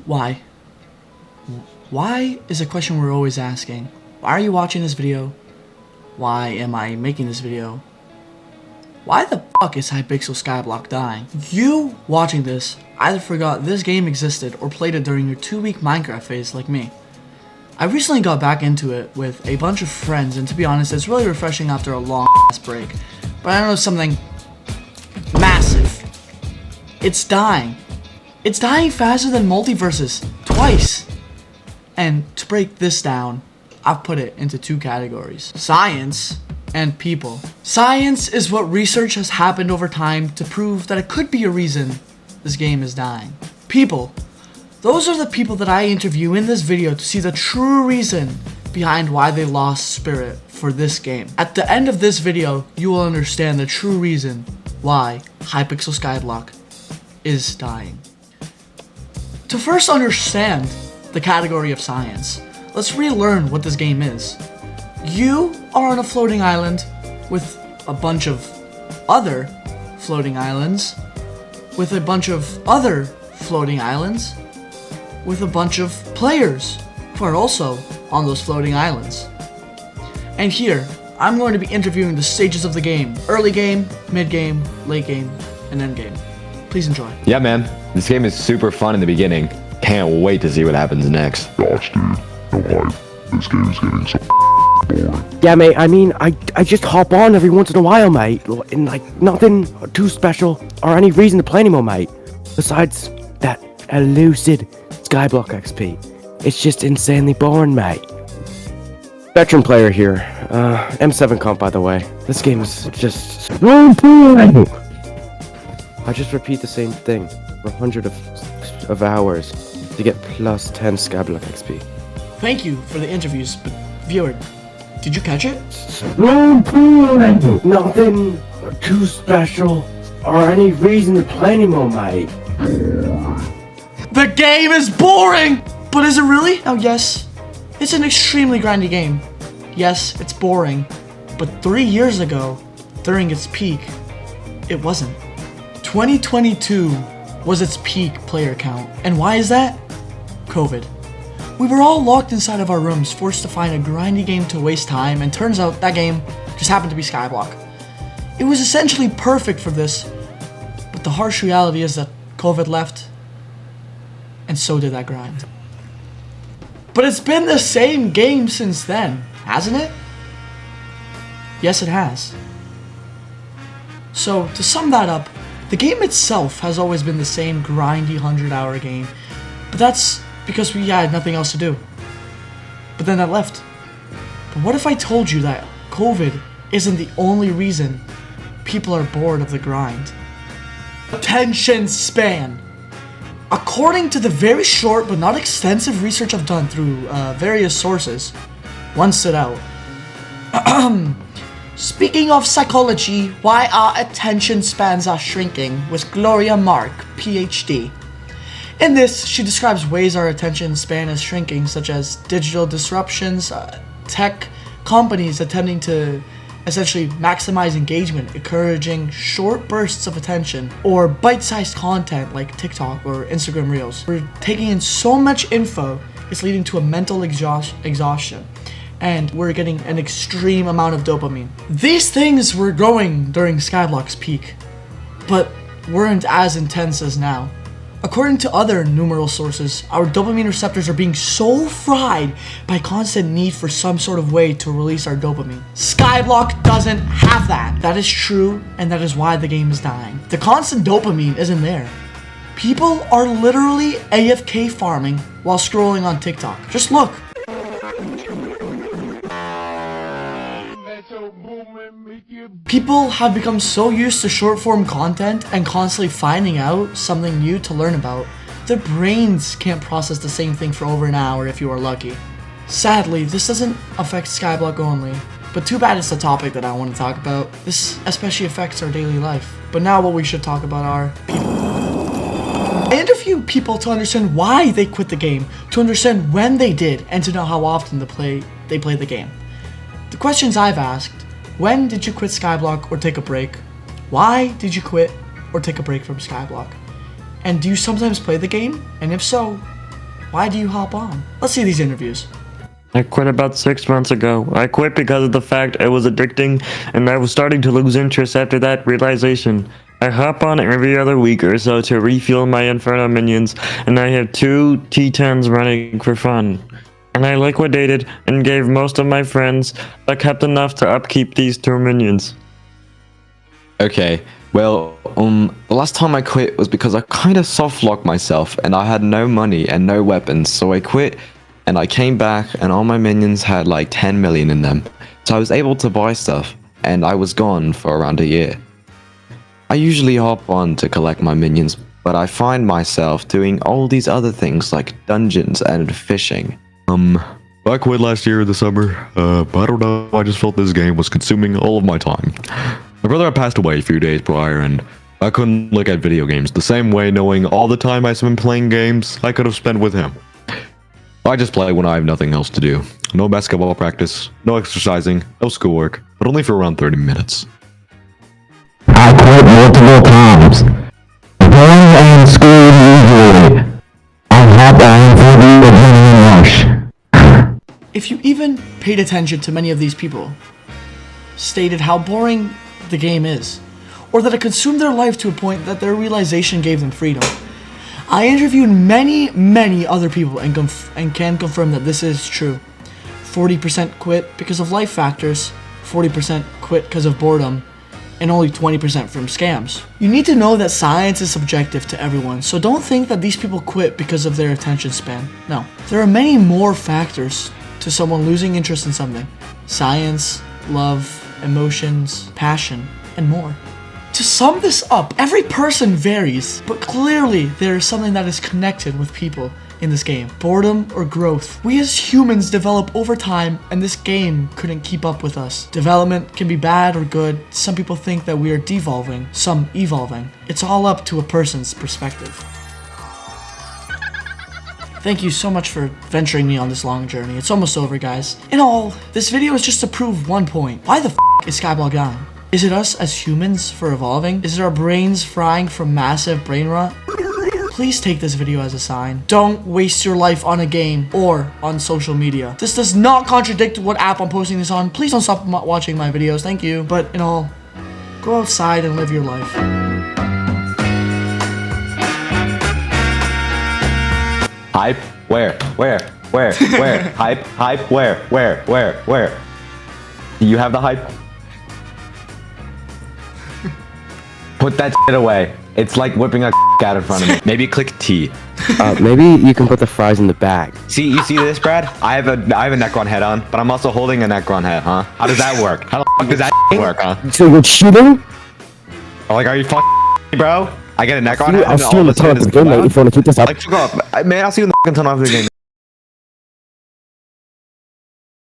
Why? Why is a question we're always asking. Why are you watching this video? Why am I making this video? Why the fuck is Hypixel Skyblock dying? You watching this either forgot this game existed or played it during your 2-week Minecraft phase like me. I recently got back into it with a bunch of friends, and to be honest, it's really refreshing after a long ass break. But I noticed something massive. It's dying. It's dying faster than multiverses, twice. And to break this down, I've put it into 2 categories: science and people. Science is what research has happened over time to prove that it could be a reason this game is dying. People. Those are the people that I interview in this video to see the true reason behind why they lost spirit for this game. At the end of this video, you will understand the true reason why Hypixel Skyblock is dying. To first understand the category of science, let's relearn what this game is. You are on a floating island with a bunch of other floating islands, with a bunch of other floating islands, with a bunch of players who are also on those floating islands. And here, I'm going to be interviewing the stages of the game: early game, mid game, late game, and end game. Please enjoy. Yeah, man. This game is super fun in the beginning. Can't wait to see what happens next. Gosh, dude. No hype. This game is getting so boring. Yeah, mate, I mean, I just hop on every once in a while, mate. And, like, nothing too special or any reason to play anymore, mate. Besides that elusive Skyblock XP. It's just insanely boring, mate. Veteran player here. M7 comp, by the way. This game is just so boring. I just repeat the same thing for 100 of hours to get plus 10 Skyblock XP. Thank you for the interviews, but viewer, did you catch it? Nothing too special or any reason to play anymore, mate. The game is boring! But is it really? Oh yes, it's an extremely grindy game. Yes, it's boring, but 3 years ago, during its peak, it wasn't. 2022 was its peak player count. And why is that? COVID. We were all locked inside of our rooms, forced to find a grindy game to waste time, and turns out that game just happened to be Skyblock. It was essentially perfect for this, but the harsh reality is that COVID left, and so did that grind. But it's been the same game since then, hasn't it? Yes, it has. So, to sum that up, the game itself has always been the same grindy 100-hour game, but that's because we had nothing else to do. But then that left. But what if I told you that COVID isn't the only reason people are bored of the grind? Attention span. According to the very short but not extensive research I've done through various sources, one stood out. Speaking of psychology, why our attention spans are shrinking, with Gloria Mark, PhD. In this, she describes ways our attention span is shrinking, such as digital disruptions, tech companies attempting to essentially maximize engagement, encouraging short bursts of attention, or bite-sized content like TikTok or Instagram Reels. We're taking in so much info, it's leading to a mental exhaustion, and we're getting an extreme amount of dopamine. These things were growing during Skyblock's peak, but weren't as intense as now. According to other numeral sources, our dopamine receptors are being so fried by constant need for some sort of way to release our dopamine. Skyblock doesn't have that. That is true, and that is why the game is dying. The constant dopamine isn't there. People are literally AFK farming while scrolling on TikTok. Just look. People have become so used to short form content and constantly finding out something new to learn about, their brains can't process the same thing for over an hour if you are lucky. Sadly, this doesn't affect Skyblock only, but too bad it's the topic that I want to talk about. This especially affects our daily life. But now what we should talk about are people. I interview people to understand why they quit the game, to understand when they did, and to know how often they play the game. The questions I've asked: when did you quit Skyblock or take a break? Why did you quit or take a break from Skyblock? And do you sometimes play the game? And if so, Why do you hop on? Let's see these interviews. I quit about 6 months ago. I quit because of the fact it was addicting, and I was starting to lose interest after that realization. I hop on every other week or so to refuel my Inferno minions, and I have 2 T10s running for fun. And I liquidated and gave most of my friends, but kept enough to upkeep these 2 minions. Okay, well, the last time I quit was because I kind of soft-locked myself and I had no money and no weapons, so I quit and I came back and all my minions had like 10 million in them. So I was able to buy stuff and I was gone for around a year. I usually hop on to collect my minions, but I find myself doing all these other things like dungeons and fishing. I quit last year in the summer, but I don't know, I just felt this game was consuming all of my time. My brother had passed away a few days prior, and I couldn't look at video games the same way, knowing all the time I spent playing games I could have spent with him. I just play when I have nothing else to do. No basketball practice, no exercising, no schoolwork, but only for around 30 minutes. I quit multiple times. Going and school usually. I hop on for the adrenaline rush. If you even paid attention to many of these people, stated how boring the game is, or that it consumed their life to a point that their realization gave them freedom. I interviewed many other people and can confirm that this is true. 40% quit because of life factors, 40% quit because of boredom, and only 20% from scams. You need to know that science is subjective to everyone, so don't think that these people quit because of their attention span. No. There are many more factors to someone losing interest in something. Science, love, emotions, passion, and more. To sum this up, every person varies, but clearly there is something that is connected with people in this game. Boredom or growth. We as humans develop over time, and this game couldn't keep up with us. Development can be bad or good. Some people think that we are devolving, some evolving. It's all up to a person's perspective. Thank you so much for venturing me on this long journey. It's almost over, guys. In all, this video is just to prove one point. Why the f is Skyblock down? Is it us as humans for evolving? Is it our brains frying from massive brain rot? Please take this video as a sign. Don't waste your life on a game or on social media. This does not contradict what app I'm posting this on. Please don't stop watching my videos. Thank you. But in all, go outside and live your life. Hype? Where? Hype? Where? Do you have the hype? Put that shit away. It's like whipping a out in front of me. Maybe click T. Maybe you can put the fries in the bag. See, you see this, Brad? I have a Necron head on, but I'm also holding a Necron head, huh? How does that work? How the fuck does that work, huh? So you're cheating? Like, are you fucking bro? I get a Necron head. I'll steal the time of the game, mate, if you want to keep this up. Like, fuck off. Man, I'll see you in the fucking ton of the game.